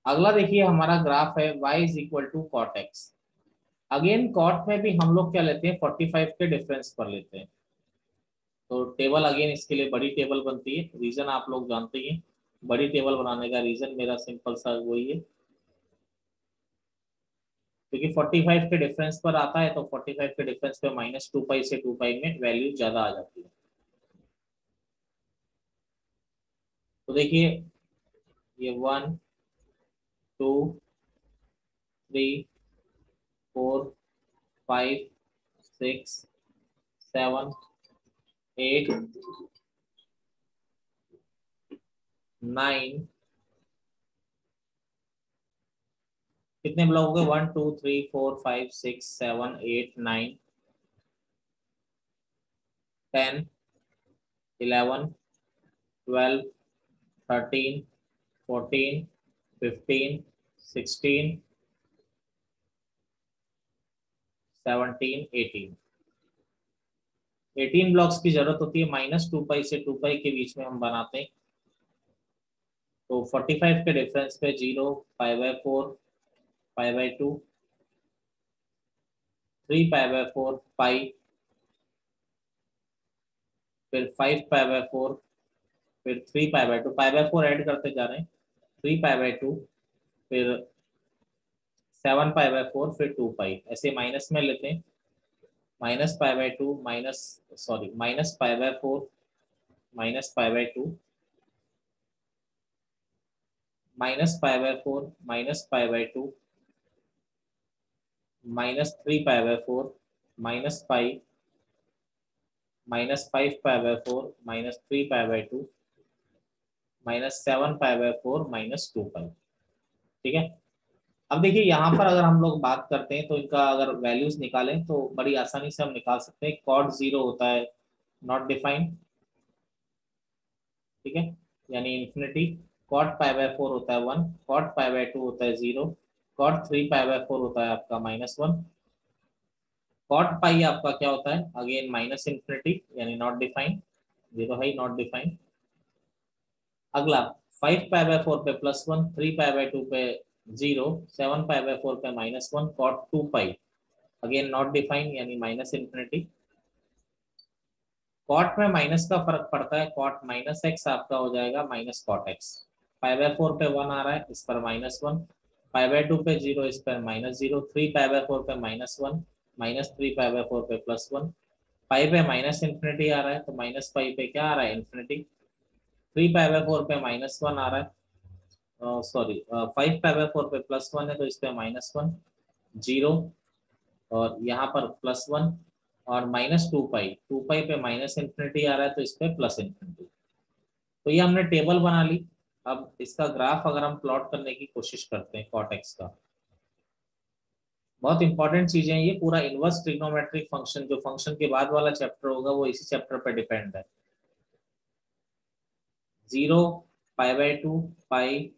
अगला देखिए हमारा ग्राफ है y is equal to cot x. Again cot में भी हम लोग क्या लेते हैं, 45 के डिफरेंस पर लेते हैं। तो टेबल अगेन इसके लिए बड़ी टेबल बनती है, रीजन आप लोग जानते ही हैं। बड़ी टेबल बनाने का रीजन मेरा सिंपल सा वही है, क्योंकि 45 के डिफरेंस पर आता है, तो 45 के डिफरेंस पे -2 पाई से 2 पाई में वैल्यू ज्यादा आ जाती है। तो देखिए ये 1 2 3 4 5 6 7 8 9, कितने ब्लॉक हो गए, 1 2 3 4 5 6 7 8 9 10 11 12 13 14 15 16 17 18 ब्लॉक्स की जरूरत होती है, -2 पाई से 2 पाई के बीच में हम बनाते हैं। तो 45 के डिफरेंस पे 0, π/4, π/2, 3 π/4 पाई, फिर 5 π/4, फिर 3 π/2, π/4 ऐड करते जा रहे हैं, 3 π/2, फिर 7 π/4, फिर 2 पाई, ऐसे माइनस में लेते हैं। -π/2 माइनस, सॉरी, -π/4 -π/2 -π/4 -π/2 -3 π/4 -पाई -5 π/4 -3 π/2 -7 π/4 -2 पाई। ठीक है। अब देखिए यहाँ पर अगर हम लोग बात करते हैं तो इनका अगर वैल्यूज निकालें तो बड़ी आसानी से हम निकाल सकते हैं। कॉट 0 होता है नॉट डिफाइंड, ठीक है, यानी इन्फिनिटी। कॉट π/4 होता है 1, कॉट π/2 होता है 0, कॉट 3 π/4 होता है आपका -1, कॉट पाई आपका क्या होता है, अगेन माइनस इन्फिनिटी यानी नॉट डिफाइंड, 0 है नॉट डिफाइंड। अगला 5 π/4 पे +1, 3 π/2 पे 0, 7 π/4 पे -1, cot 2 pi, again not defined यानी माइनस इन्फिनिटी। कॉट में माइनस का फर्क पड़ता है, कॉट -x आपका हो जाएगा माइनस कॉट एक्स। π/4 पे 1 आ रहा है, इस पर -1, π/2 पे 0, इस पर -0, 3 π/4 पे -1, -3 π/4 पे +1, पाई पे माइनस इन्फिनिटी आ रहा है, तो माइनस पाई पे क्या आ रहा है, इन्फिनिटी। 3 π/4 पे -1 आ रहा है, सॉरी, 5 π/4 पे +1 है, तो इस पे -1, 0, और यहाँ पर +1, और -2 पाई, 2 पाई पे माइनस इन्फिनिटी आ रहा है, तो इस पे प्लस इन्फिनिटी। तो ये हमने टेबल बना ली। अब इसका ग्राफ अगर हम प्लॉट करने की कोशिश करते हैं कॉट एक्स का, बहुत इंपॉर्टेंट चीजें हैं ये। पूरा इनवर्स ट्रिग्नोमेट्रिक फंक्शन, जो फंक्शन के बाद वाला चैप्टर होगा वो इसी चैप्टर पर डिपेंड है। 0, π/2 पाई,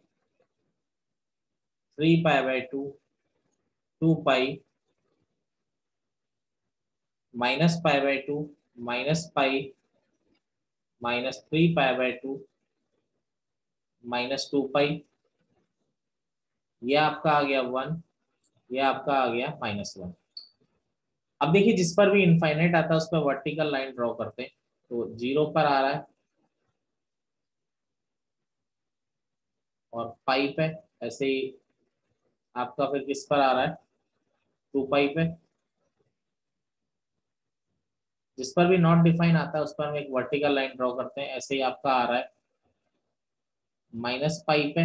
3 π/2, 2 पाई, -π/2 -पाई, -3 π/2 -2 पाई, ये आपका आ गया 1, ये आपका आ गया -1। अब देखिए जिस पर भी इनफाइनाइट आता है उस पर वर्टिकल लाइन ड्रॉ करते हैं। तो 0 पर आ रहा है, और पाई पे ऐसे ही आपका फिर किस पर आ रहा है, 2 पाई पे। जिस पर भी नॉट डिफाइन आता है उस पर हम एक वर्टिकल लाइन ड्रॉ करते हैं, ऐसे ही आपका आ रहा है -पाई पे,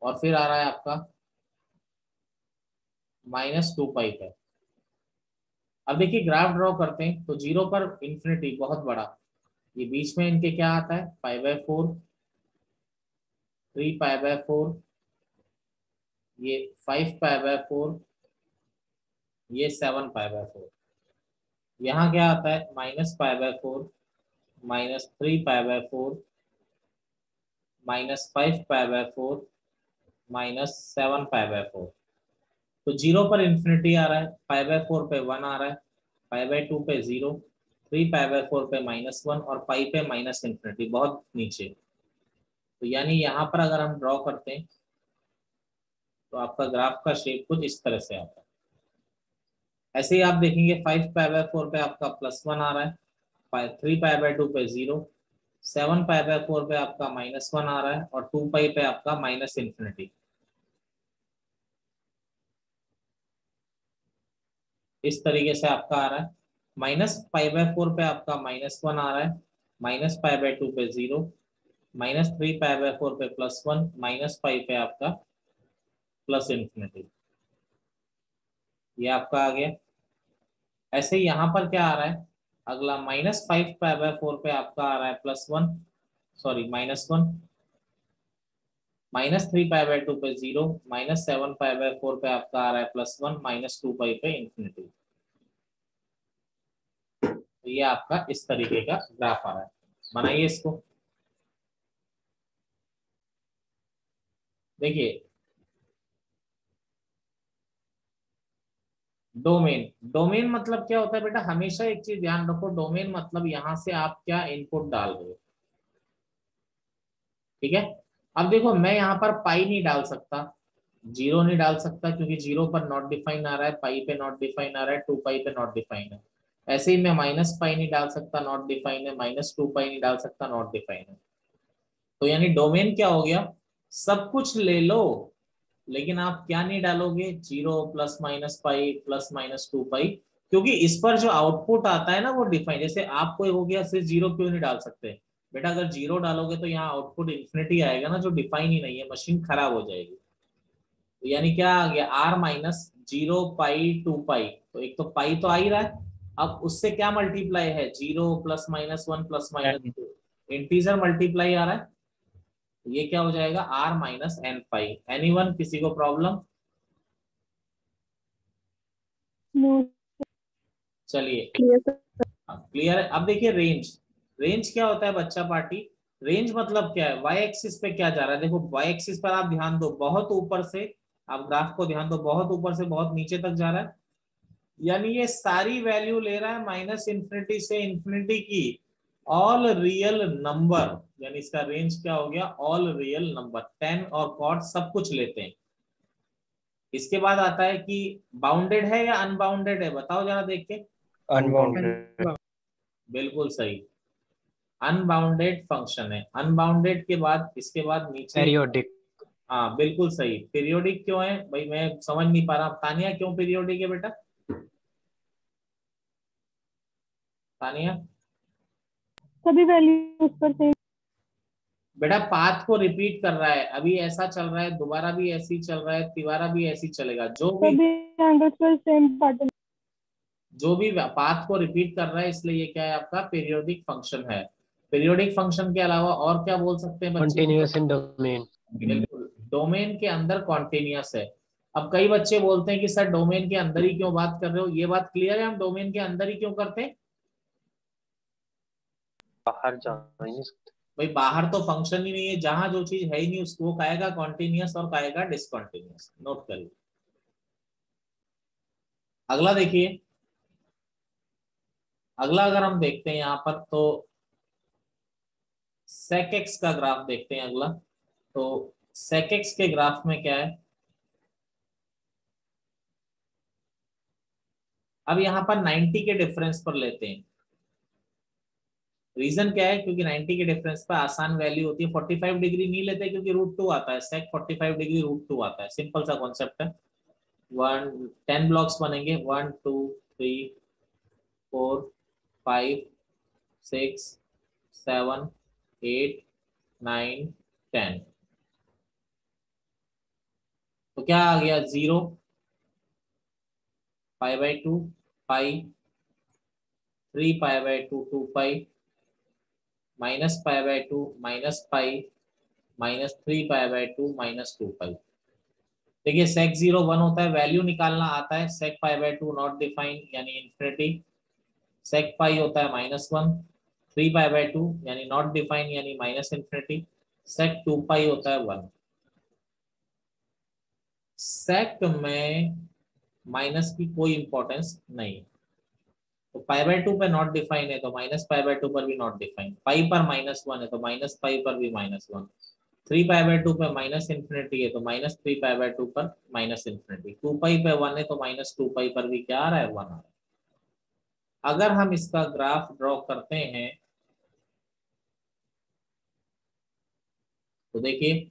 और फिर आ रहा है आपका -2 पाई पे। अब देखिए ग्राफ ड्रॉ करते हैं, तो 0 पर इन्फिनिटी बहुत बड़ा, ये बीच में इनके क्या आता है, π/4, 3 π/4, ये 5 π/4, ये 7 π/4। यहाँ क्या आता है, -π/4, -3 π/4, -5 π/4, -7 π/4। तो 0 पर इन्फिनिटी आ रहा है, π/4 पे 1 आ रहा है, π/2 पे 0, 3 π/4 पे -1, और पाई पे माइनस इन्फिनिटी बहुत नीचे। तो यानी यहाँ पर अगर हम ड्रॉ करते हैं तो आपका ग्राफ का शेप कुछ इस तरह से आता है। ऐसे ही आप देखेंगे 5 π/4 पे आपका +1 आ रहा है, 3 π/2 पे 0, 7 π/4 पे आपका -1 आ रहा है और 2 π पे आपका -∞। इस तरीके से आपका आ रहा है। -π/4 पे आपका -1 आ रहा है, -π/2 पे 0, -3 π/4 पे +1, -π पे आपका +∞। ये आपका आ गया। ऐसे ही यहाँ पर क्या आ रहा है, अगला -5 π/4 पे आपका आ रहा है +1, सॉरी -1, -3 π/2 पे 0, -7 π/4 पे आपका आ रहा है +1, -2 π पे ∞। तो ये आपका इस तरीके का ग्राफ आ रहा है। बनाइए इसको। देखिए डोमेन, डोमेन मतलब क्या होता है बेटा, हमेशा एक चीज ध्यान रखो, डोमेन मतलब यहां से आप क्या इनपुट डाल रहे हो। ठीक है। अब देखो मैं यहाँ पर पाई नहीं डाल सकता, 0 नहीं डाल सकता, क्योंकि 0 पर नॉट डिफाइन आ रहा है, पाई पे नॉट डिफाइन आ रहा है, 2 π पे नॉट डिफाइन है। ऐसे ही मैं -π नहीं डाल सकता, नॉट डिफाइन है, -2 π नहीं डाल सकता, नॉट डिफाइन है। तो यानी डोमेन क्या हो गया, सब कुछ ले लो लेकिन आप क्या नहीं डालोगे, 0 +-π +-2 π, क्योंकि इस पर जो आउटपुट आता है ना वो डिफाइन, जैसे आप कोई हो गया सिर्फ 0 क्यों नहीं डाल सकते बेटा, अगर 0 डालोगे तो यहाँ आउटपुट इन्फिनिटी आएगा ना, जो डिफाइन ही नहीं है, मशीन खराब हो जाएगी। तो यानी क्या आ गया, r-0 π 2 π, तो एक तो पाई तो आ ही रहा है, अब उससे क्या मल्टीप्लाई है, 0 +-1 +-2, इंटीजर मल्टीप्लाई आ रहा है। ये क्या हो जाएगा, r-n π। एनीवन, किसी को प्रॉब्लम? नो चलिए क्लियर सर। क्लियर है। अब देखिए रेंज, रेंज क्या होता है बच्चा पार्टी, रेंज मतलब क्या है, वाई एक्सिस पे क्या जा रहा है, देखो वाई एक्सिस पर आप ध्यान दो, बहुत ऊपर से, आप ग्राफ को ध्यान दो, बहुत ऊपर से बहुत नीचे तक जा रहा है, यानी ये सारी वैल्यू ले रहा है -∞ से ∞ की, ऑल रियल नंबर, यानी इसका रेंज क्या हो गया, ऑल रियल नंबर, 10 और कॉट सब कुछ लेते हैं। इसके बाद आता है कि बाउंडेड है या अनबाउंडेड है, बताओ जरा देख के। अनबाउंडेड। बिल्कुल सही, अनबाउंडेड फंक्शन है। अनबाउंडेड के बाद इसके बाद नीचे, पेरियोडिक। हाँ बिल्कुल सही। पीरियोडिक क्यों है भाई, मैं समझ नहीं पा रहा, तानिया क्यों पीरियोडिक है बेटा, तानिया? सभी वैल्यूज पर सेम। बेटा पाथ को रिपीट कर रहा है, अभी ऐसा चल रहा है, दोबारा भी ऐसे ही चल रहा है, तिबारा भी ऐसे ही चलेगा, सभी एंगल्स पर सेम पैटर्न। जो भी पाथ को रिपीट कर रहा है, इसलिए ये क्या है, आपका पीरियोडिक फंक्शन है। पीरियोडिक फंक्शन के अलावा और क्या बोल सकते हैं बच्चे? कंटिन्यूअस इन डोमेन। बिल्कुल, डोमेन के अंदर कॉन्टिन्यूअस है। अब कई बच्चे बोलते हैं कि सर डोमेन के अंदर ही क्यों बात कर रहे हो, ये बात क्लियर है, हम डोमेन के अंदर ही क्यों करते हैं? बाहर जा नहीं सकते। भाई बाहर तो फंक्शन ही नहीं है, जहां जो चीज है ही नहीं उसको वो कहेगा कॉन्टिन्यूअस और कहेगा डिसकॉन्टिन्यूअस, नोट करिए। अगला देखिए, अगला अगर हम देखते हैं यहाँ पर तो sec x का ग्राफ देखते हैं अगला। तो sec x के ग्राफ में क्या है, अब यहाँ पर 90 के डिफरेंस पर लेते हैं। रीजन क्या है, क्योंकि 90 के डिफरेंस पर आसान वैल्यू होती है, 45 डिग्री नहीं लेते क्योंकि √2 आता है, sec 45 डिग्री √2 आता है, सिंपल सा कॉन्सेप्ट है। 10 ब्लॉक्स बनेंगे, 1 2 3 4 5 6 7 8 9 10। तो क्या आ गया, 0, π/2, पाई, 3 π/2 2 π, -π/2 -π, -3 π/2 -2 π। देखिए sec 0 1 होता है, वैल्यू निकालना आता है, sec π/2 नॉट डिफाइंड यानी इन्फिनिटी, sec पाई होता है -1, 3 π/2 यानी नॉट डिफाइंड यानी -∞, sec 2 π होता है 1। sec में माइनस की कोई इंपॉर्टेंस नहीं, तो π/2 पे नॉट डिफाइन है तो -π/2 पर भी नॉट डिफाइन, पाई पर -1 है तो -π पर भी -1। 3 पाई/2 पे माइनस इन्फिनिटी है तो -3 पाई/2 पर माइनस इन्फिनिटी, 2 पाई पे 1 है तो -2 पाई पर भी क्या आ रहा है, 1 आ रहा है। अगर हम इसका ग्राफ ड्रॉ करते हैं तो देखिए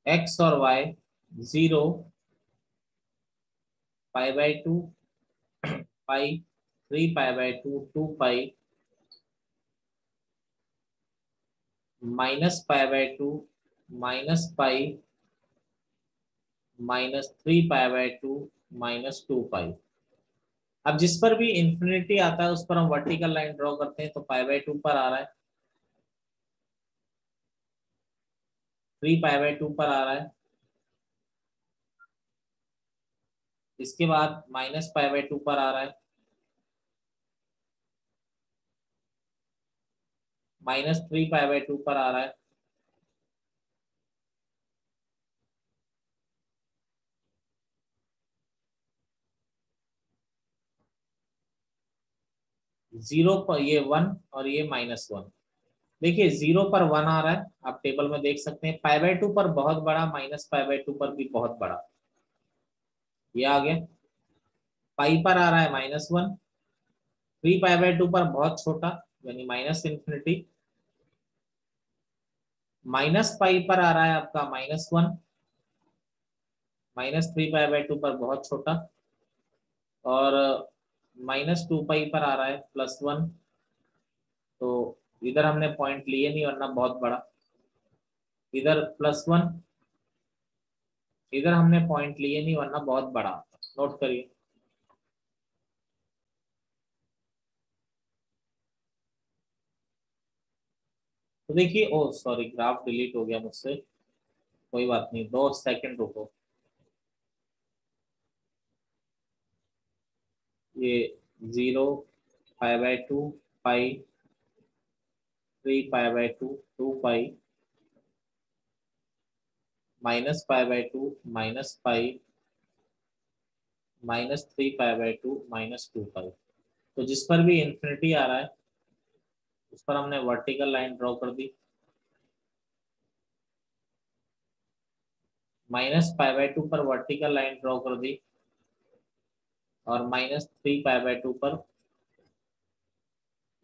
x और y 0, पाई/2, पाई, 3 पाई/2, 2 पाई, -पाई/2, -पाई, -3 पाई/2, -2 पाई। अब जिस पर भी इंफिनिटी आता है उस पर हम वर्टिकल लाइन ड्रॉ करते हैं तो पाई/2 पर आ रहा है, 3 पाई/2 पर आ रहा है, इसके बाद -पाई/2 पर आ रहा है, -3 पाई/2 पर आ रहा है, जीरो पर ये 1 और ये -1। देखिए 0 पर 1 आ रहा है, आप टेबल में देख सकते हैं, पाई/2 पर बहुत बड़ा, -पाई/2 पर भी बहुत बड़ा, ये आ गया। पाई पर आ रहा है -1, 3 पाई/2 पर बहुत छोटा यानी माइनस इन्फिनिटी, -पाई पर आ रहा है आपका -1, -3 पाई/2 पर बहुत छोटा, और -2 पाई पर आ रहा है +1। तो इधर हमने पॉइंट लिए नहीं वरना बहुत बड़ा, इधर +1, इधर हमने पॉइंट लिए नहीं वरना बहुत बड़ा, नोट करिए। तो देखिए, ओ सॉरी ग्राफ डिलीट हो गया मुझसे, कोई बात नहीं, 2 सेकंड रुको। ये 0, पाई/2, पाई, 3 पाई/2, 2 पाई, -पाई/2, -पाई, -3 पाई/2, -2 पाई। तो जिस पर भी इंफिनिटी आ रहा है उस पर हमने वर्टिकल लाइन ड्रॉ कर दी, -पाई/2 पर वर्टिकल लाइन ड्रॉ कर दी, और -3 पाई/2 पर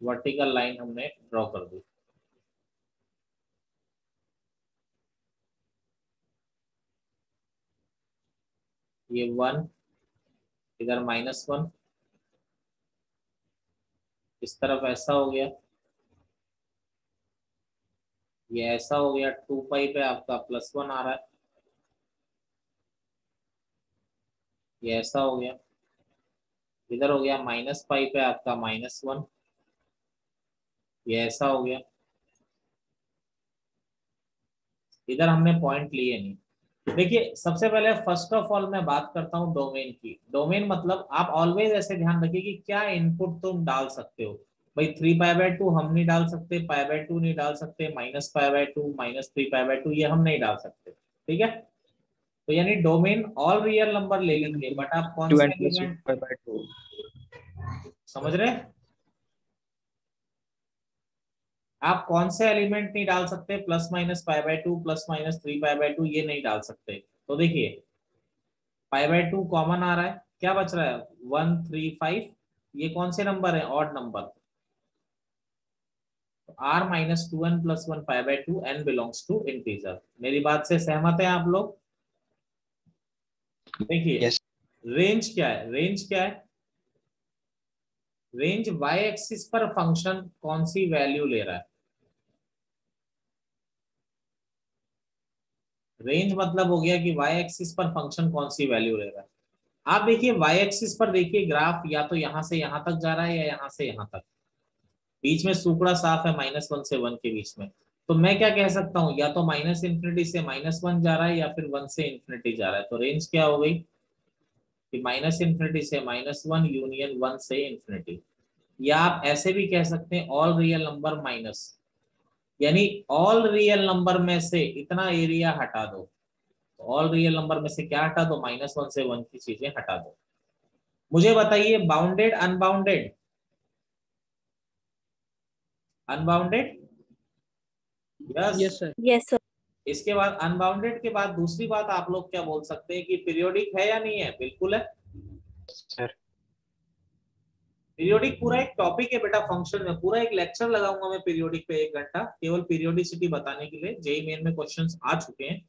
वर्टिकल लाइन हमने ड्रॉ कर दी। ये 1, इधर -1, इस तरफ ऐसा हो गया, ये ऐसा हो गया, 2 पाई पे आपका +1 आ रहा है, ये ऐसा हो गया, इधर हो गया -पाई पे आपका -1, ये ऐसा हो गया, इधर हमने पॉइंट लिए नहीं। देखिए सबसे पहले फर्स्ट ऑफ ऑल मैं बात करता हूँ डोमेन की। डोमेन मतलब आप ऑलवेज ऐसे ध्यान रखिए कि क्या इनपुट तुम डाल सकते हो। भाई 3 पाई/2 हम नहीं डाल सकते, पाई/2 नहीं डाल सकते, -पाई/2, -3 पाई/2 ये हम नहीं डाल सकते, ठीक है। तो यानी डोमेन ऑल रियल नंबर ले लेंगे, बट आप कौन 2 से n plus एलिमेंट 5/2. समझ रहे हैं? आप कौन से एलिमेंट नहीं डाल सकते, +-पाई/2, +-3 पाई/2 ये नहीं डाल सकते। तो देखिए पाई/2 कॉमन आ रहा है, क्या बच रहा है 1, 3, 5, ये कौन से नंबर है, ऑड नंबर। r-2n + 1 पाई/2 n बिलोंग्स टू इंटीजर। मेरी बात से सहमत है आप लोग? देखिए Yes. रेंज क्या है, रेंज क्या है, रेंज y एक्सिस पर फंक्शन कौन सी वैल्यू ले रहा है। रेंज मतलब हो गया कि y एक्सिस पर फंक्शन कौन सी वैल्यू ले रहा है। आप देखिए y एक्सिस पर देखिए ग्राफ या तो यहां से यहां तक जा रहा है या यहां से यहां तक, बीच में सूखड़ा साफ है -1 से 1 के बीच में। तो मैं क्या कह सकता हूँ, या तो -इन्फिनिटी से -1 जा रहा है या फिर 1 से इन्फिनिटी जा रहा है। तो रेंज क्या हो गई कि -इन्फिनिटी से -1 यूनियन 1 से इन्फिनिटी। या आप ऐसे भी कह सकते हैं ऑल रियल नंबर माइनस, यानी ऑल रियल नंबर में से इतना एरिया हटा दो। तो ऑल रियल नंबर में से क्या हटा दो, -1 से 1 की चीजें हटा दो। मुझे बताइए bounded unbounded, unbounded, yes. Yes, sir. Yes, sir. इसके बाद अनबाउंडेड के बाद दूसरी बात आप लोग क्या बोल सकते हैं कि पीरियोडिक है या नहीं है? बिल्कुल है। सर पीरियोडिक पूरा एक टॉपिक है बेटा, फंक्शन में पूरा एक लेक्चर लगाऊंगा मैं पीरियोडिक पे 1 घंटा, केवल पीरियोडिसिटी बताने के लिए। जेईई मेन में क्वेश्चंस आ चुके हैं।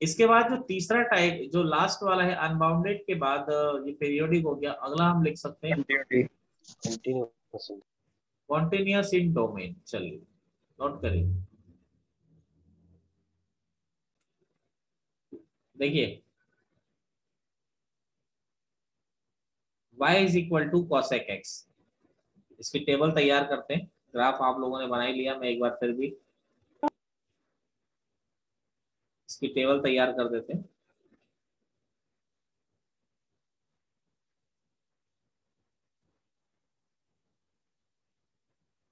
इसके बाद जो तीसरा टाइप, जो लास्ट वाला है अनबाउंडेड के बाद, ये पीरियोडिक हो गया। अगला हम लिख सकते हैं कंटिन्यूअस कॉन्टिन्यूअस इन डोमेन। चलिए नोट करिए, देखिए y is equal to cosec x। इसकी टेबल तैयार करते हैं। ग्राफ आप लोगों ने बना ही लिया, मैं एक बार फिर भी इसकी टेबल तैयार कर देते हैं।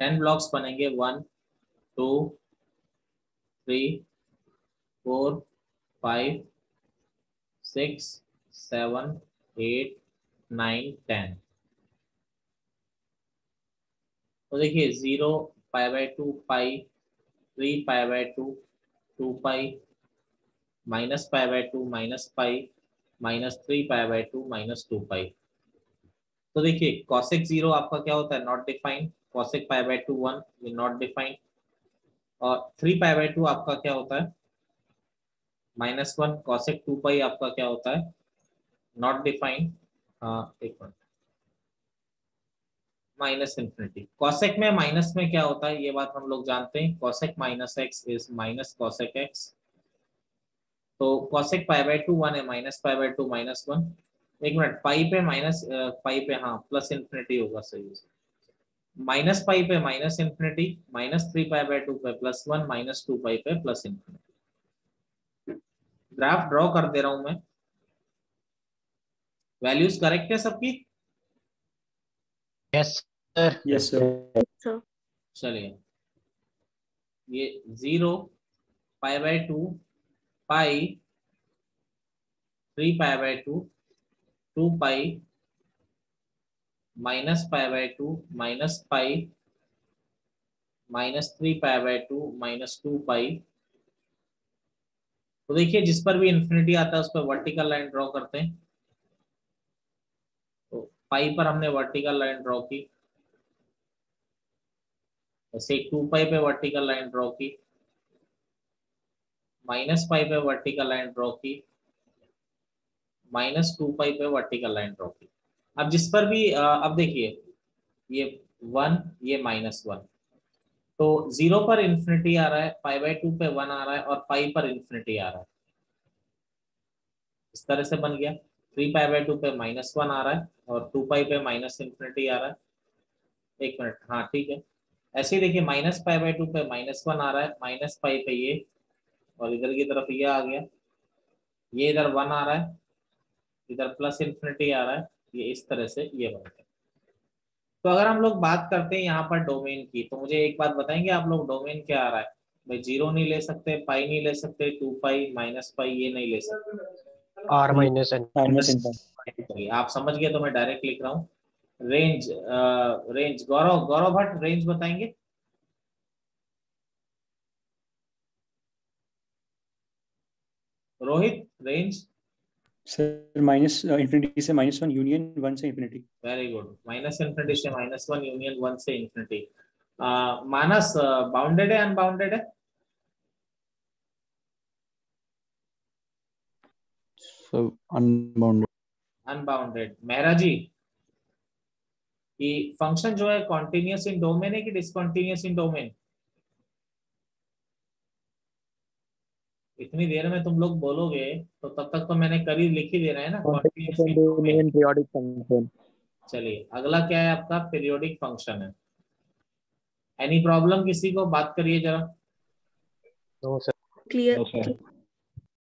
टेन ब्लॉक्स बनेंगे, 1 2 3 4 5 6 7 8 9 10। तो देखिए 0 π/2 pi, 3 π/2 2 pi, minus π/2 minus pi, minus 3 π/2 minus 2 pi. तो देखिए cosec 0 आपका क्या होता है? Not defined. cosec π/2 1 ये नॉट डिफाइंड। और 3 π/2 आपका क्या होता है? -1। cosec 2 पाई आपका क्या होता है? Not defined. एक मिनट, माइनस इन्फिनिटी। cosec में माइनस में क्या होता है ये बात हम लोग जानते हैं। cosec minus x is minus cosec x. तो cosec π/2 1 है, माइनस π/2 -1। एक मिनट, पाई पे माइनस, पाई पे हाँ प्लस इन्फिनिटी होगा, सही है। माइनस पाई पे माइनस इन्फिनिटी, -3 π/2 पे +1, -2 पाई पे प्लस इन्फिनिटी। ग्राफ ड्रॉ कर दे रहा हूं मैं। वैल्यूज करेक्ट है सबकी? Yes sir Yes, sir. Sir. चलिए ये 0 π/2 पाई, 3 π/2 2 पाई, -π/2 माइनस पाई, -3 π/2 -2 पाई। तो देखिए जिस पर भी इन्फिनिटी आता है उस पर वर्टिकल लाइन ड्रॉ करते हैं। तो पाई पर हमने वर्टिकल लाइन ड्रॉ की, ऐसे 2 पाई पे वर्टिकल लाइन ड्रॉ की, -पाई पे वर्टिकल लाइन ड्रॉ की, -2 पाई पे वर्टिकल लाइन ड्रॉ की। अब जिस पर भी अब देखिए ये 1 ये -1, तो 0 पर इन्फिनिटी आ रहा है, π/2 पे 1 आ रहा है और पाई पर इन्फिनिटी आ रहा है। इस तरह से बन गया। 3 π/2 पे -1 आ रहा है और 2 पाई पे माइनस इन्फिनिटी आ रहा है। एक मिनट, हाँ ठीक है। ऐसे ही देखिए -π/2 पे -1 आ रहा है, माइनस पाई पे ये, और इधर की तरफ ये आ गया, ये इधर 1 आ रहा है, इधर प्लस इन्फिनिटी आ रहा है, ये इस तरह से ये बन गया। तो अगर हम लोग बात करते हैं यहाँ पर डोमेन की, तो मुझे एक बात बताएंगे आप लोग, डोमेन क्या आ रहा है? भाई 0 नहीं ले सकते, पाई नहीं ले सकते, 2 पाई, माइनस पाई ये नहीं ले सकते। आर माइनस एन चलिए आप समझ गए तो मैं डायरेक्ट लिख रहा हूँ। रेंज, रेंज गौरव भट्ट रेंज बताएंगे। Rohit range. Sir minus infinity से -1 यूनियन 1 से infinity. Very good, minus infinity से -1 यूनियन 1 से इन्फिनिटी। मानस बाउंडेड है अनबाउंडेड है? अनबाउंडेड। अनबाउंडेड। मेहरा जी, कि फंक्शन जो है कॉन्टिन्यूअस इन डोमेन है कि डिसकंटिन्यूअस इन डोमेन? इतनी देर में तुम लोग बोलोगे तो तब तक तो मैंने करीब लिख ही देना है ना, continuous in domain. Periodic function. चलिए अगला क्या है आपका? पीरियोडिक फंक्शन है। एनी प्रॉब्लम किसी को? बात करिए जरा। No sir Clear.